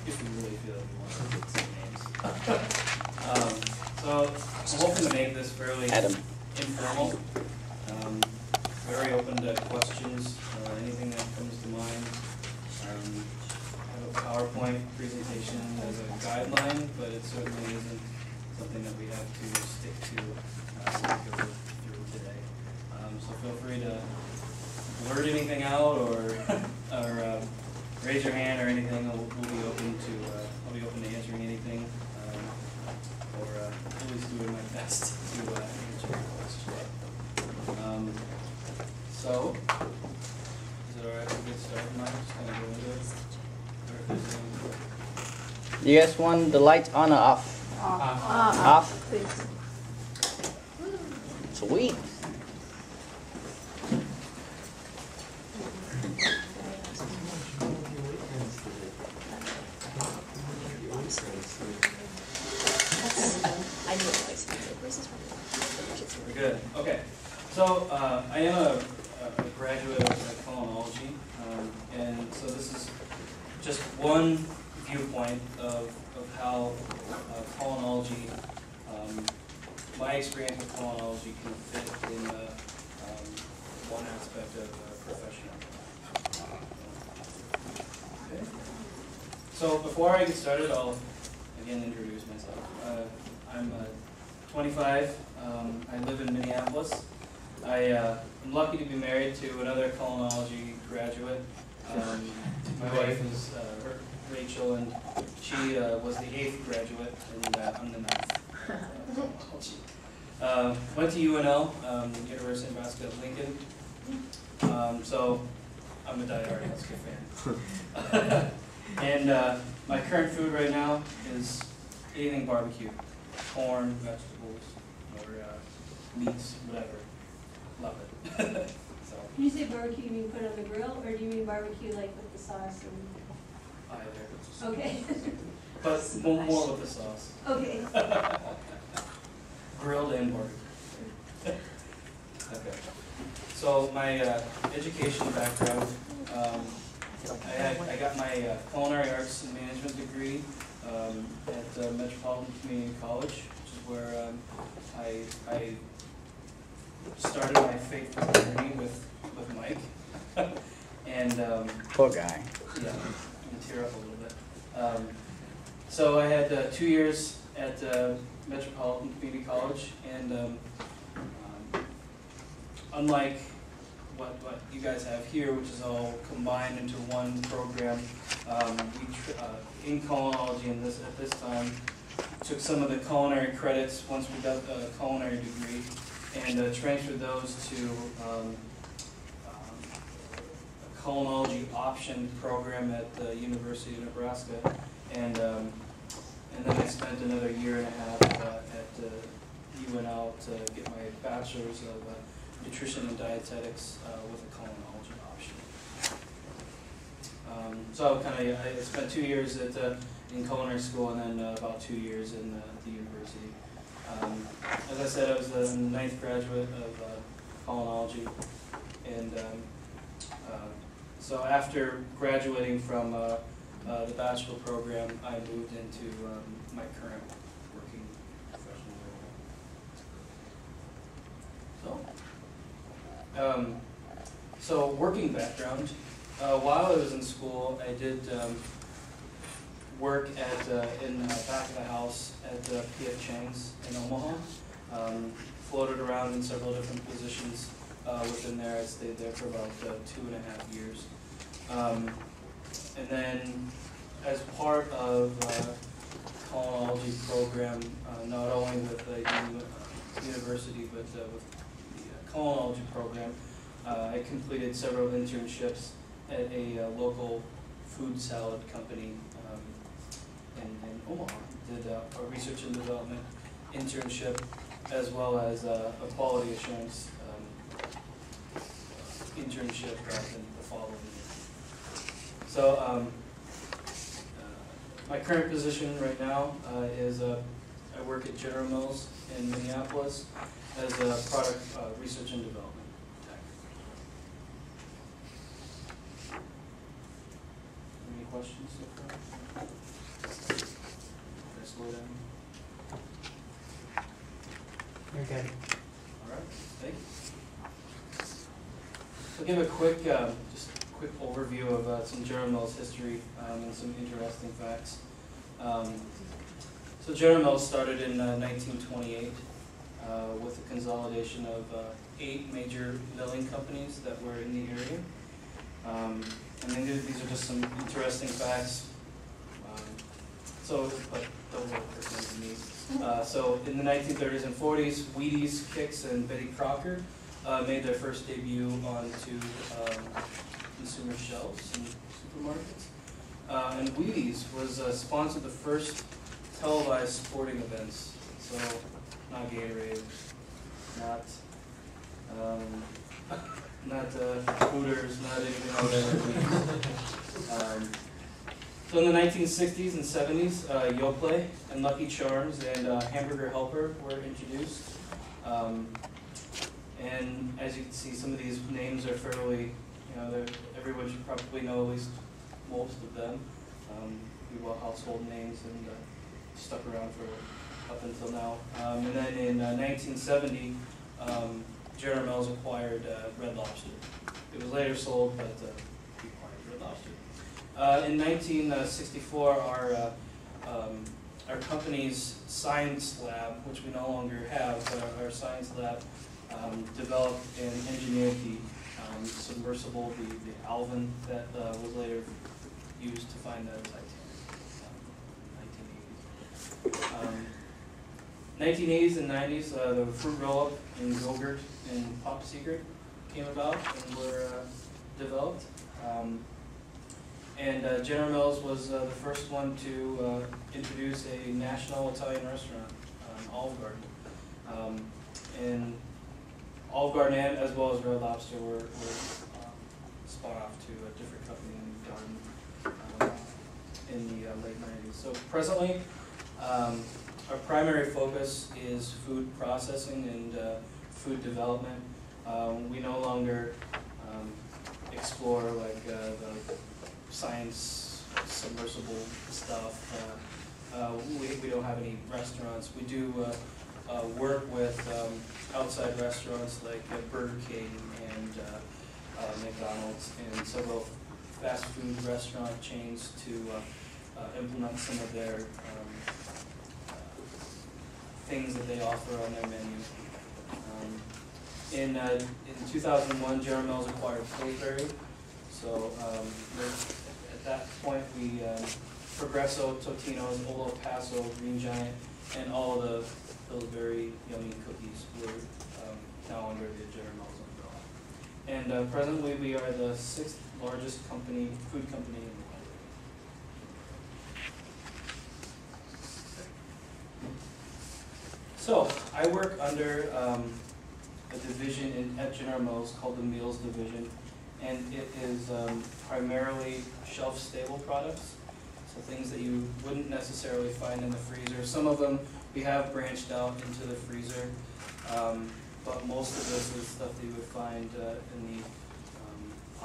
if you really feel like you want to say names. So I'm hoping to make this fairly informal. Very open to questions, anything that comes to mind. I have a PowerPoint presentation as a guideline, but it certainly isn't something that we have to stick to as we go through today. So feel free to blurt anything out or raise your hand or anything. We'll be open to I'll be open to answering anything, or at least doing my best to answer your question. So, is it alright to get started, Mike? Just kind of go into it. You guys want the lights on or off? Off. Sweet. Very good. Okay. So I am a graduate of culinology, and so this is just one viewpoint of how culinology, my experience with culinology can fit in one aspect of professional. Okay. So before I get started, I'll again introduce myself. I'm 25. I live in Minneapolis. I'm lucky to be married to another culinology graduate. My wife is Rachel, and she was the 8th graduate, and I'm the 9th. Went to UNL, University of Nebraska at Lincoln. So I'm a diehard Husker fan. And my current food right now is anything barbecue. Corn, vegetables, or meats, whatever. Love it. So, when you say barbecue, you mean put it on the grill, or do you mean barbecue like with the sauce? And... either. Okay. But more with the sauce. Okay. Grilled and barbecue. Okay. So my education background, I got my culinary arts and management degree at Metropolitan Community College, which is where I started my faithful journey with Mike. And poor guy. yeah, I'm gonna tear up a little bit. So I had 2 years at Metropolitan Community College, and unlike what you guys have here, which is all combined into one program, in culinology at this time, took some of the culinary credits once we got a culinary degree, and transferred those to a culinology option program at the University of Nebraska, and then I spent another year and a half at UNL to get my bachelor's of nutrition and dietetics with a culinology option. So I spent 2 years in culinary school, and then about 2 years in the university. As I said, I was the 9th graduate of culinology, and so after graduating from the bachelor program, I moved into my current working professional role. So working background. While I was in school, I did work at in the back of the house at P.F. Chang's in Omaha. Floated around in several different positions within there. I stayed there for about 2.5 years. And then, as part of culinology program, not only with the university, but with the culinology program, I completed several internships at a local food salad company in Omaha. Did a research and development internship, as well as a quality assurance internship in the following year. So my current position right now is I work at General Mills in Minneapolis as a product research and development tech. Any questions so far? slow down. You're good. All right, thank you. So I'll give a quick, just a quick overview of some General Mills history and some interesting facts. So General Mills started in 1928 with the consolidation of 8 major milling companies that were in the area. And then these are just some interesting facts. But those are personal to me. So in the 1930s and 40s, Wheaties, Kix, and Betty Crocker made their first debut onto consumer shelves in supermarkets. And Wheaties was sponsored the first televised sporting events. So not Gatorade, not Hooters, not anything other than Wheaties. So in the 1960s and 70s, Yoplait and Lucky Charms and Hamburger Helper were introduced. And as you can see, some of these names are fairly, everyone should probably know at least most of them. Be well household names and stuck around for up until now. And then in 1970, General Mills acquired Red Lobster. It was later sold, but we acquired Red Lobster. In 1964, our company's science lab, which we no longer have, but our science lab developed and engineered the submersible, the Alvin, that was later used to find the Titanic in the 1980s. 1980s and 90s, the fruit roll-up and yogurt and Pop Secret came about and were developed. And General Mills was the first one to introduce a national Italian restaurant, Olive Garden. And Olive Garden, as well as Red Lobster, were spun off to a different company in Garden in the late 90s. So presently, our primary focus is food processing and food development. We no longer explore like the science submersible stuff. We don't have any restaurants. We do work with outside restaurants like Burger King and McDonald's and several fast food restaurant chains to implement some of their things that they offer on their menu. In 2001, General Mills acquired Pillsbury. So at that point, we Progresso, Totino's, Old El Paso, Green Giant, and all of the Pillsbury yummy cookies were now under the General Mills umbrella. And presently, we are the 6th largest food company in the world. So I work under a division at General Mills called the Meals Division, and it is primarily shelf-stable products, so things that you wouldn't necessarily find in the freezer. Some of them we have branched out into the freezer, but most of this is stuff that you would find in the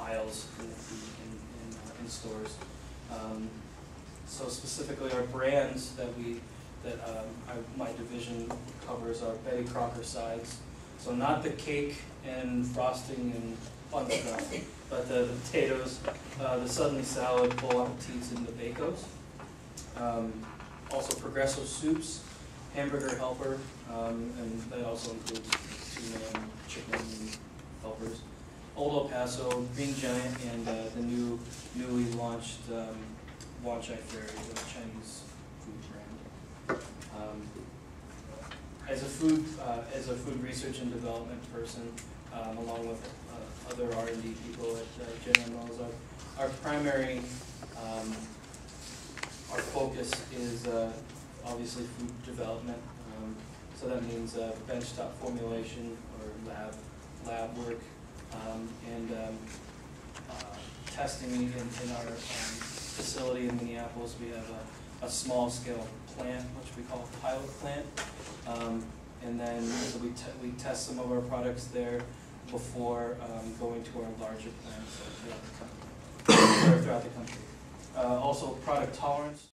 aisles in stores. So specifically, our brands that my division covers are Betty Crocker sides. So not the cake and frosting and fun stuff, but the potatoes, the Suddenly salad, Bon Appetits, and the Bacos. Also Progresso soups, Hamburger Helper, and that also includes tuna and chicken and helpers. Old El Paso, Green Giant, and the newly launched Wan Chai Ferry, the Chinese food brand. As a food research and development person, along with other R&D people at General Mills, our primary our focus is obviously food development. So that means benchtop formulation or lab work, and testing in our facility in Minneapolis. We have a small scale plant, which we call a pilot plant, and then so we test some of our products there before going to our larger plants throughout the country. Also product tolerance.